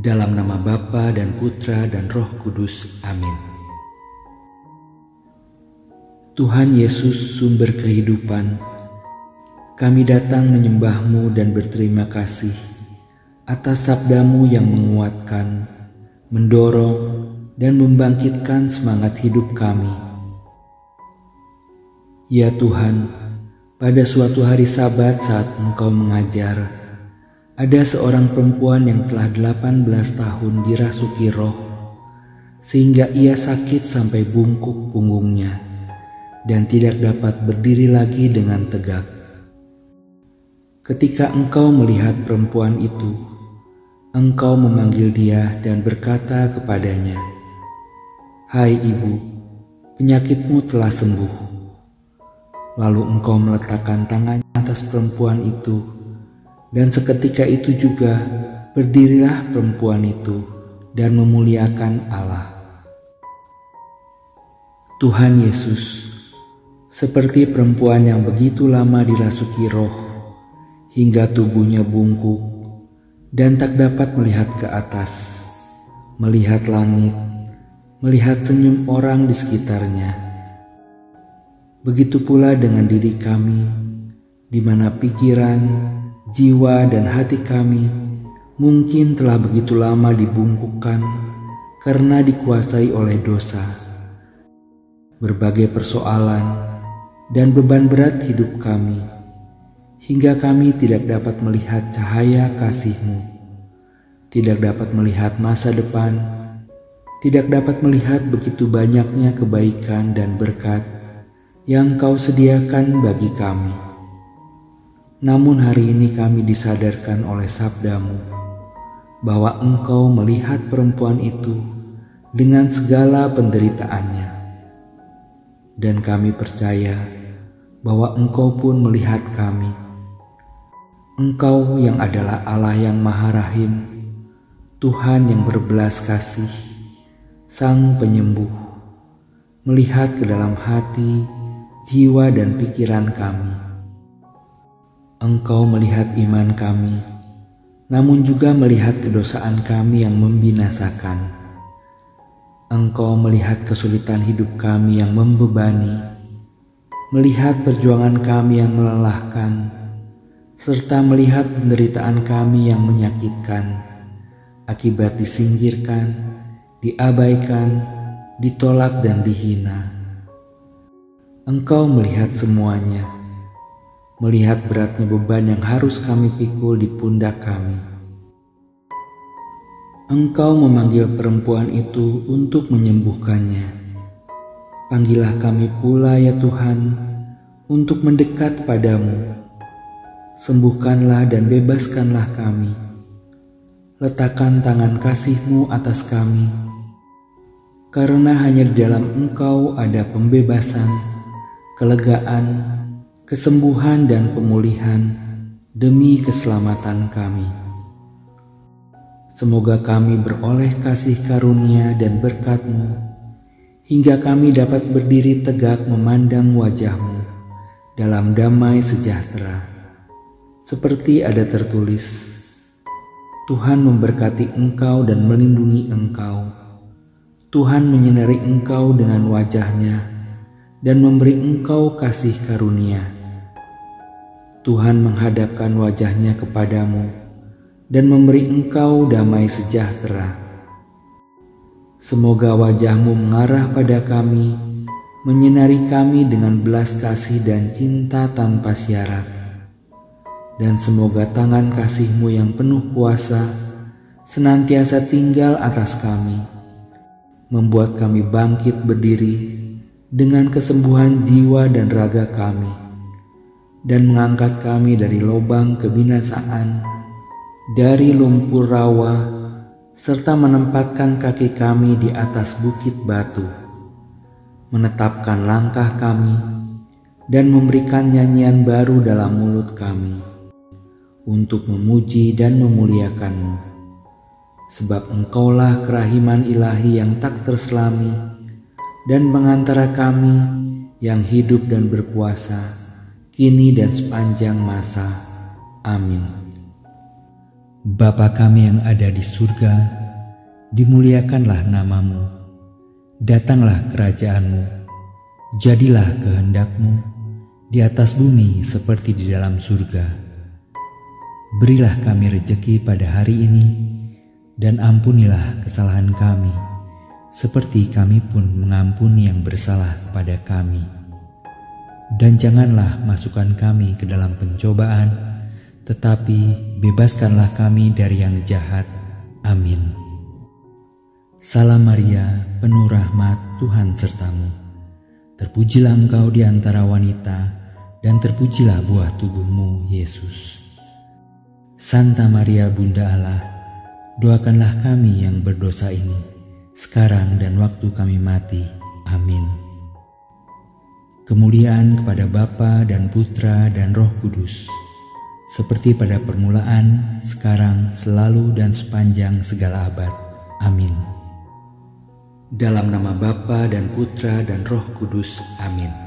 Dalam nama Bapa dan Putra dan Roh Kudus. Amin. Tuhan Yesus, sumber kehidupan, kami datang menyembah-Mu dan berterima kasih atas sabda-Mu yang menguatkan, mendorong, dan membangkitkan semangat hidup kami. Ya Tuhan, pada suatu hari Sabat saat Engkau mengajar, ada seorang perempuan yang telah 18 tahun dirasuki roh, sehingga ia sakit sampai bungkuk punggungnya dan tidak dapat berdiri lagi dengan tegak. Ketika Engkau melihat perempuan itu, Engkau memanggil dia dan berkata kepadanya, "Hai ibu, penyakitmu telah sembuh." Lalu Engkau meletakkan tangannya atas perempuan itu, dan seketika itu juga berdirilah perempuan itu dan memuliakan Allah. Tuhan Yesus, seperti perempuan yang begitu lama dirasuki roh, hingga tubuhnya bungkuk dan tak dapat melihat ke atas, melihat langit, melihat senyum orang di sekitarnya. Begitu pula dengan diri kami, di mana pikiran, jiwa dan hati kami mungkin telah begitu lama dibungkukkan karena dikuasai oleh dosa, berbagai persoalan dan beban berat hidup kami, hingga kami tidak dapat melihat cahaya kasih-Mu, tidak dapat melihat masa depan, tidak dapat melihat begitu banyaknya kebaikan dan berkat yang Kau sediakan bagi kami. Namun hari ini kami disadarkan oleh sabda-Mu bahwa Engkau melihat perempuan itu dengan segala penderitaannya. Dan kami percaya bahwa Engkau pun melihat kami. Engkau yang adalah Allah yang Maha Rahim, Tuhan yang berbelas kasih, Sang Penyembuh, melihat ke dalam hati, jiwa dan pikiran kami. Engkau melihat iman kami, namun juga melihat kedosaan kami yang membinasakan. Engkau melihat kesulitan hidup kami yang membebani, melihat perjuangan kami yang melelahkan, serta melihat penderitaan kami yang menyakitkan, akibat disingkirkan, diabaikan, ditolak dan dihina. Engkau melihat semuanya, melihat beratnya beban yang harus kami pikul di pundak kami. Engkau memanggil perempuan itu untuk menyembuhkannya. Panggillah kami pula ya Tuhan, untuk mendekat padamu. Sembuhkanlah dan bebaskanlah kami. Letakkan tangan kasih-Mu atas kami, karena hanya di dalam Engkau ada pembebasan, kelegaan, kesembuhan dan pemulihan demi keselamatan kami. Semoga kami beroleh kasih karunia dan berkat-Mu, hingga kami dapat berdiri tegak memandang wajah-Mu dalam damai sejahtera. Seperti ada tertulis, Tuhan memberkati engkau dan melindungi engkau. Tuhan menyinari engkau dengan wajah-Nya dan memberi engkau kasih karunia. Tuhan menghadapkan wajah-Nya kepadamu dan memberi engkau damai sejahtera. Semoga wajah-Mu mengarah pada kami, menyinari kami dengan belas kasih dan cinta tanpa syarat. Dan semoga tangan kasih-Mu yang penuh kuasa senantiasa tinggal atas kami, membuat kami bangkit berdiri dengan kesembuhan jiwa dan raga kami, dan mengangkat kami dari lubang kebinasaan, dari lumpur rawa, serta menempatkan kaki kami di atas bukit batu, menetapkan langkah kami, dan memberikan nyanyian baru dalam mulut kami, untuk memuji dan memuliakan-Mu. Sebab Engkaulah kerahiman ilahi yang tak terselami, dan pengantara kami yang hidup dan berkuasa, kini dan sepanjang masa. Amin. Bapa kami yang ada di surga, dimuliakanlah namamu. Datanglah kerajaanmu, jadilah kehendak-Mu di atas bumi seperti di dalam surga. Berilah kami rejeki pada hari ini, dan ampunilah kesalahan kami, seperti kami pun mengampuni yang bersalah kepada kami. Dan janganlah masukkan kami ke dalam pencobaan, tetapi bebaskanlah kami dari yang jahat. Amin. Salam Maria, penuh rahmat, Tuhan sertamu. Terpujilah engkau di antara wanita, dan terpujilah buah tubuhmu, Yesus. Santa Maria Bunda Allah, doakanlah kami yang berdosa ini, sekarang dan waktu kami mati. Amin. Kemuliaan kepada Bapa dan Putra dan Roh Kudus, seperti pada permulaan, sekarang, selalu, dan sepanjang segala abad. Amin. Dalam nama Bapa dan Putra dan Roh Kudus. Amin.